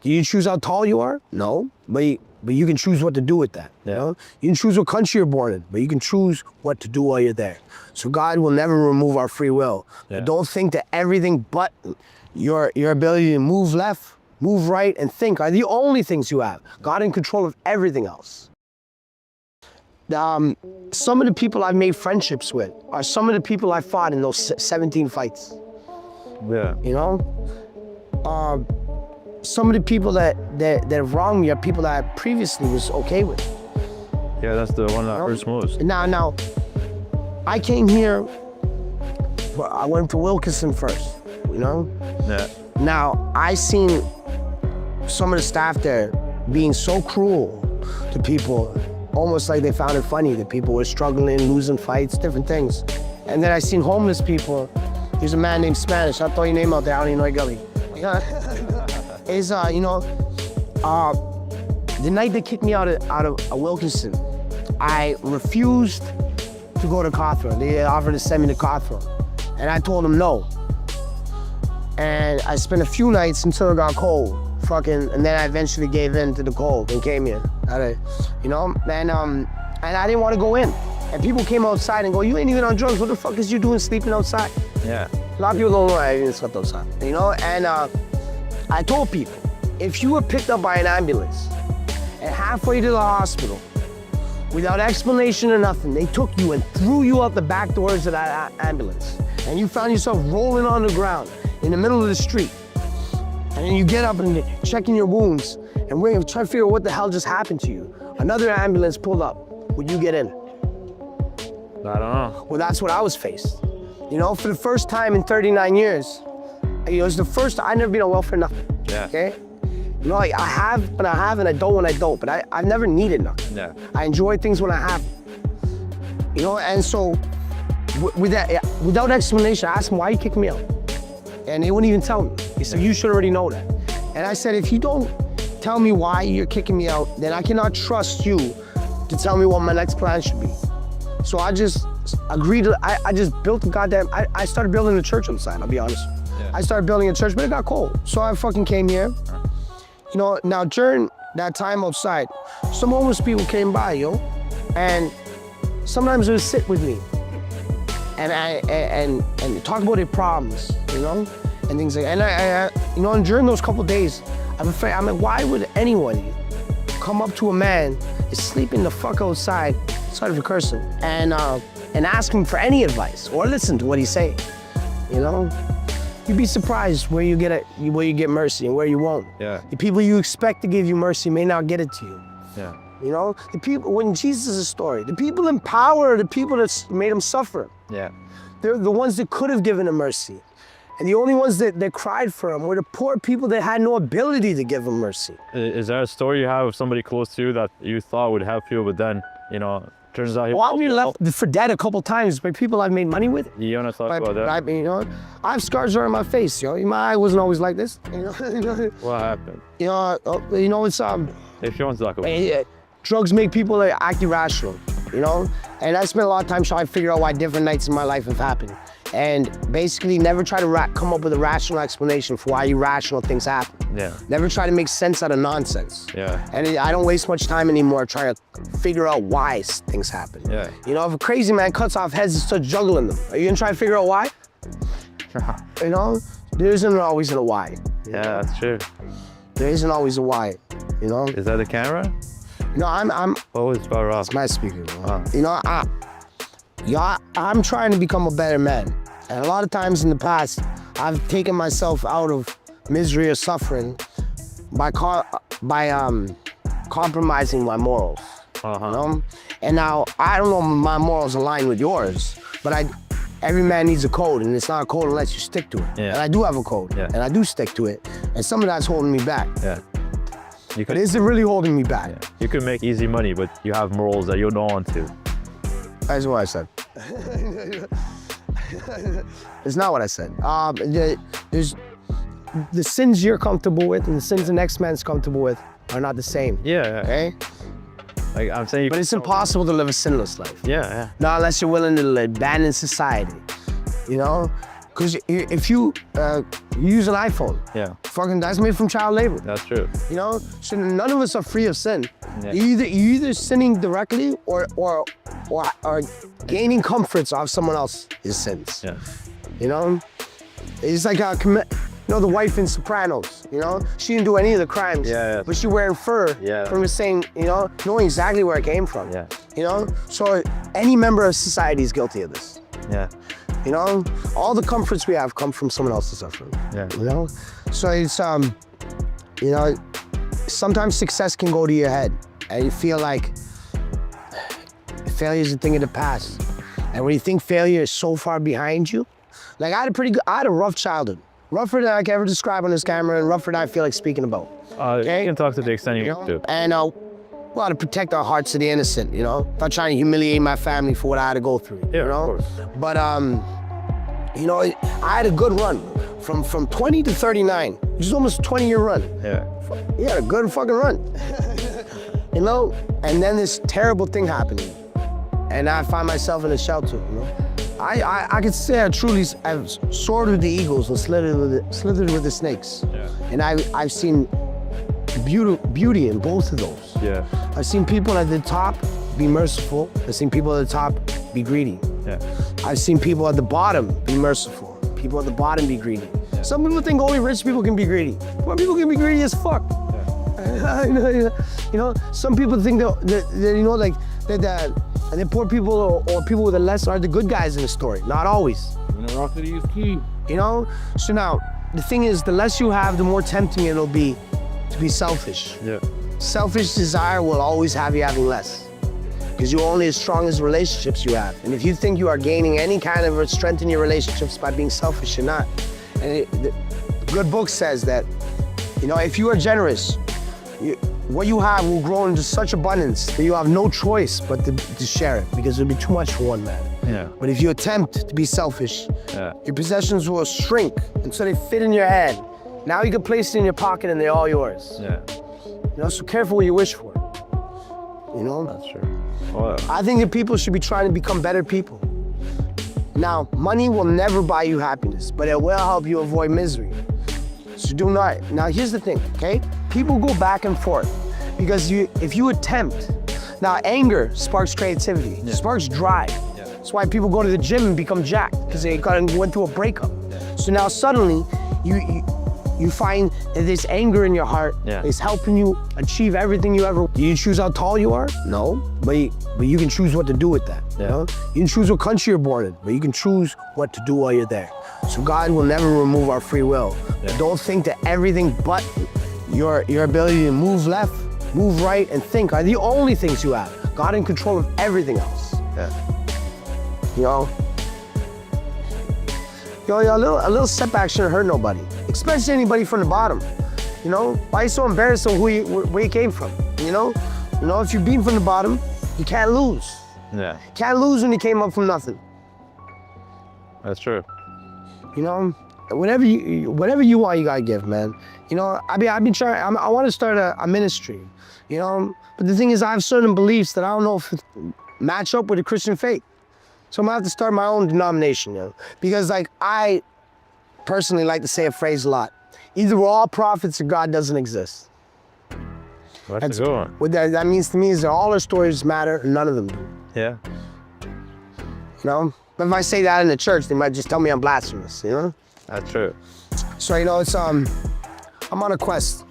Do you choose how tall you are? No, but you can choose what to do with that. You know? You can choose what country you're born in, but you can choose what to do while you're there. So God will never remove our free will. But don't think that everything but your ability to move left, move right, and think are the only things you have. God in control of everything else. Some of the people I've made friendships with are some of the people I fought in those 17 fights. Yeah. You know? Some of the people that have wronged me are people that I previously was okay with. Yeah, that's the one that hurts most. Now, I came here, I went to Wilkinson first, you know? Yeah. Now, I seen some of the staff there being so cruel to people, almost like they found it funny that people were struggling, losing fights, different things. And then I seen homeless people. There's a man named Spanish, I'll throw your name out there, I don't even know your gully. Is you know, the night they kicked me out of Wilkinson, I refused to go to Cawthorne. They offered to send me to Cawthorne, and I told them no. And I spent a few nights until it got cold, and then I eventually gave in to the cold and came here. You know, and I didn't want to go in. And people came outside and go, "You ain't even on drugs. What the fuck is you doing sleeping outside?" Yeah. A lot of people don't know I even slept outside. You know, and I told people, if you were picked up by an ambulance and halfway to the hospital, without explanation or nothing, they took you and threw you out the back doors of that ambulance, and you found yourself rolling on the ground in the middle of the street, and then you get up and checking your wounds and we're trying to figure out what the hell just happened to you. Another ambulance pulled up. Would you get in? I don't know. Well, that's what I was faced. You know, for the first time in 39 years, it was the first time, I've never been on welfare, nothing. Yeah. Okay? You know, like I have when I have and I don't when I don't, but I've never needed nothing. Yeah. I enjoy things when I have. You know, and so with that, without explanation, I asked them, why you kicked me out? And they wouldn't even tell me. They said, you should already know that. And I said, if you don't tell me why you're kicking me out, then I cannot trust you to tell me what my next plan should be. So I just agreed, I just built a goddamn, I started building a church on the side, I'll be honest. Yeah. I started building a church, but it got cold. So I fucking came here. You know, now during that time outside, some homeless people came by, yo, and sometimes they would sit with me and talk about their problems, you know, and things like that. And I you know, and during those couple days, I'm afraid, I'm like, why would anyone come up to a man that's sleeping the fuck outside, sorry for cursing, and ask him for any advice or listen to what he's saying, you know? You'd be surprised where you get mercy and where you won't. Yeah. The people you expect to give you mercy may not get it to you. Yeah. You know, the people, when Jesus' story, the people in power are the people that made him suffer. Yeah. They're the ones that could have given him mercy. And the only ones that cried for him were the poor people that had no ability to give him mercy. Is there a story you have of somebody close to you that you thought would help you, but then, you know, turns out he... Well, I've been left for dead a couple times by people I've made money with. You want to talk about that? You know, I have scars around my face, yo. My eye wasn't always like this, you know. What happened? You know, it's If you want to talk about it. drugs make people act irrational, you know? And I spent a lot of time trying to figure out why different nights in my life have happened. And basically never try to come up with a rational explanation for why irrational things happen. Yeah. Never try to make sense out of nonsense. Yeah. And I don't waste much time anymore trying to figure out why things happen. Yeah. You know, if a crazy man cuts off heads and starts juggling them, are you gonna try to figure out why? You know, there isn't always a why. Yeah, that's true. There isn't always a why, you know? Is that the camera? No, I'm Always far off. it's my speaker, bro. You know, I'm trying to become a better man. And a lot of times in the past, I've taken myself out of misery or suffering by compromising my morals. You know? And now, I don't know if my morals align with yours, but every man needs a code, and it's not a code unless you stick to it. Yeah. And I do have a code, Yeah. and I do stick to it. And some of that's holding me back. Yeah. You But could, is it really holding me back? you could make easy money, but you have morals that you don't want to. That's what I said. It's not what I said. There's the sins you're comfortable with and the sins the next man's comfortable with are not the same. Yeah. Okay? Like I'm saying, But it's impossible to live a sinless life. Yeah. Not unless you're willing to abandon society. You know? Because if you use an iPhone, Yeah, fucking that's made from child labor. that's true. You know, so none of us are free of sin. Yeah. You're either sinning directly or gaining comforts off someone else's sins. Yeah, You know, it's like the wife in Sopranos. You know, she didn't do any of the crimes. Yeah. But she wearing fur Yeah. from the same. You know, knowing exactly where it came from. yeah, You know, so any member of society is guilty of this. yeah, You know, all the comforts we have come from someone else's suffering. yeah. You know, so it's you know, sometimes success can go to your head, and you feel like failure is a thing of the past. And when you think failure is so far behind you, like I had a rough childhood, rougher than I can ever describe on this camera, and rougher than I feel like speaking about. You can talk to the extent you You want know, to. and well, to protect our hearts of the innocent. You know, not trying to humiliate my family for what I had to go through. Yeah, you know, of course. but you know, I had a good run from 20 to 39, which is almost a 20-year run. Yeah, He had a good fucking run. You know, and then this terrible thing happened, and I find myself in a shelter. You know, I could say I truly have soared with the eagles and slithered with the snakes. Yeah. And I've seen beauty in both of those. yeah, I've seen people at the top be merciful. I've seen people at the top be greedy. yeah, I've seen people at the bottom be merciful. People at the bottom be greedy. Some people think only rich people can be greedy. Poor people can be greedy as fuck. You know, some people think that you know, like that the poor people or people with the less are the good guys in the story. Not always. You know. So now the thing is, the less you have, the more tempting it'll be to be selfish. yeah, Selfish desire will always have you having less, because you're only as strong as the relationships you have. And if you think you are gaining any kind of strength in your relationships by being selfish, you're not. And the good book says that, you know, if you are generous, what you have will grow into such abundance that you have no choice but to share it, because it'll be too much for one man. yeah, But if you attempt to be selfish, yeah, your possessions will shrink until they fit in your hand. Now you can place it in your pocket and they're all yours. yeah. You know, so careful what you wish for. You know? That's true. Well, I think that people should be trying to become better people. Now, money will never buy you happiness, but it will help you avoid misery. So do not. Now, here's the thing, okay? People go back and forth because if you attempt, now anger sparks creativity, sparks drive. Yeah. That's why people go to the gym and become jacked, because they went through a breakup. So now suddenly you find that this anger in your heart is helping you achieve everything you ever. Do you choose how tall you are? No, but you can choose what to do with that. You know? You can choose what country you're born in, but you can choose what to do while you're there. So God will never remove our free will. Yeah. Don't think that everything but your ability to move left, move right, and think are the only things you have. God in control of everything else. yeah, You know? A little setback shouldn't hurt nobody, especially anybody from the bottom. You know, why are you so embarrassed of where you came from? You know, if you're being from the bottom, you can't lose. yeah. You can't lose when you came up from nothing. That's true. You know, whatever you want, you gotta give, man. You know, I've been trying. I want to start a ministry. You know, but the thing is, I have certain beliefs that I don't know if it match up with the Christian faith. So I'm gonna have to start my own denomination, you know, because like I personally like to say a phrase a lot: either we're all prophets or God doesn't exist. That's a good one. What that means to me is that all our stories matter, and none of them do. Yeah, You know, but if I say that in the church, they might just tell me I'm blasphemous. You know. that's true. So, you know, it's I'm on a quest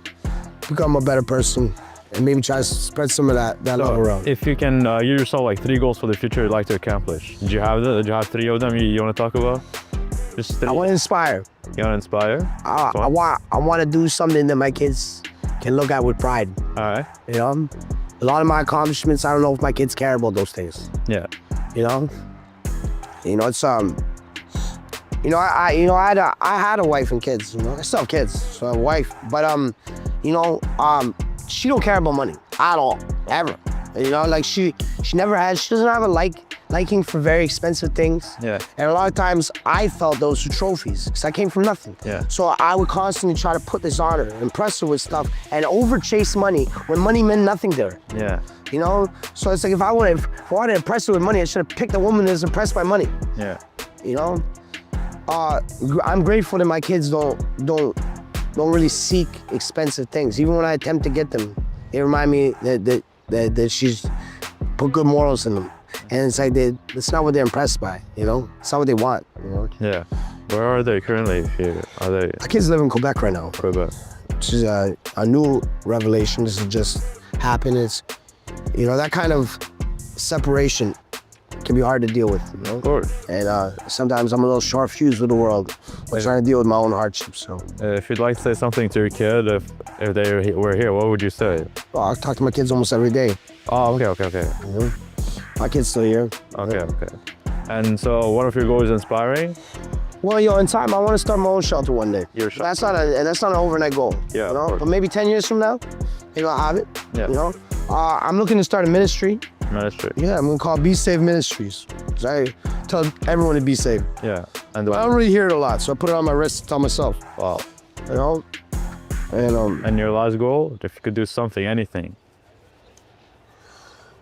to become a better person and maybe try to spread some of that love around. If you can give yourself like 3 goals for the future you'd like to accomplish, did you have that? Did you have 3 of them you want to talk about? Just 3. I want to inspire. You want to inspire? I want to do something that my kids can look at with pride. All right. You know, a lot of my accomplishments, I don't know if my kids care about those things. Yeah. You know, it's you know, I had a wife and kids. You know, I still have kids, so I have a wife. But you know, she don't care about money at all, ever. You know, like she never has. She doesn't have a liking for very expensive things. Yeah. And a lot of times I felt those were trophies because I came from nothing. Yeah. So I would constantly try to put this on her, impress her with stuff, and over chase money when money meant nothing to her. Yeah. You know? So it's like if I wanted to impress her with money, I should have picked a woman that's impressed by money. Yeah. You know? I'm grateful that my kids don't really seek expensive things. Even when I attempt to get them, they remind me that she's put good morals in them. And it's like that's not what they're impressed by, you know? It's not what they want, you know? Yeah. Where are they currently here? Are they My kids live in Quebec right now. Quebec? Which is a new revelation. This has just happened. It's, you know, that kind of separation can be hard to deal with, you know? Of course. And sometimes I'm a little short-fused with the world. I'm trying to deal with my own hardships, so. If you'd like to say something to your kid, if they were here, what would you say? Well, I talk to my kids almost every day. Oh, okay. You know? My kid's still here. Okay. And so one of your goals is inspiring? Well, in time, I want to start my own shelter one day. Your shelter. That's not an overnight goal. Yeah, you know? of course. But maybe 10 years from now, maybe I'll have it. Yeah. You know? I'm looking to start a ministry. Ministry. Yeah, I'm gonna call Be Safe Ministries. 'Cause I tell everyone to be safe. Yeah. And I don't really hear it a lot, so I put it on my wrist to tell myself. wow. You know? And your last goal, if you could do something, anything,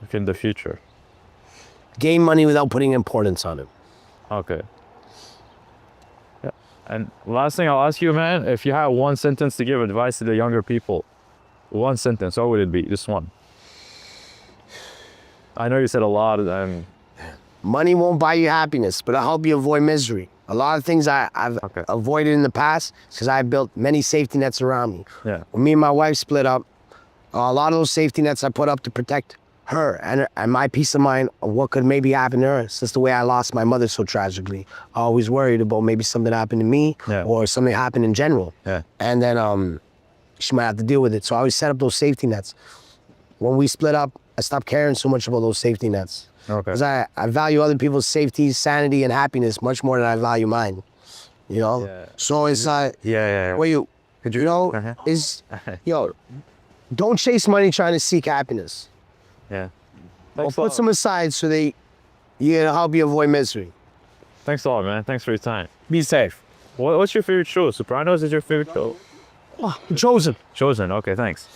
like in the future. Gain money without putting importance on it. Okay. Yeah. And last thing I'll ask you, man, if you had one sentence to give advice to the younger people, one sentence, what would it be? Just one. I know you said a lot, and Money won't buy you happiness, but it'll help you avoid misery. A lot of things I've Okay. avoided in the past because I built many safety nets around me. yeah. When me and my wife split up, a lot of those safety nets I put up to protect her and my peace of mind of what could maybe happen to her. It's just the way I lost my mother so tragically. I always worried about maybe something happened to me Yeah. or something happened in general. Yeah. And then she might have to deal with it. So I always set up those safety nets. When we split up, I stopped caring so much about those safety nets. Okay. Because I value other people's safety, sanity, and happiness much more than I value mine. You know? Yeah. So it's like, Yeah. well, you know, Uh-huh. is, don't chase money trying to seek happiness. Yeah. Or Thanks a put lot. some aside so you can help you avoid misery. Thanks a lot, man. Thanks for your time. Be safe. What's your favorite show? Sopranos is your favorite show? Oh, Chosen. Chosen. Okay, thanks.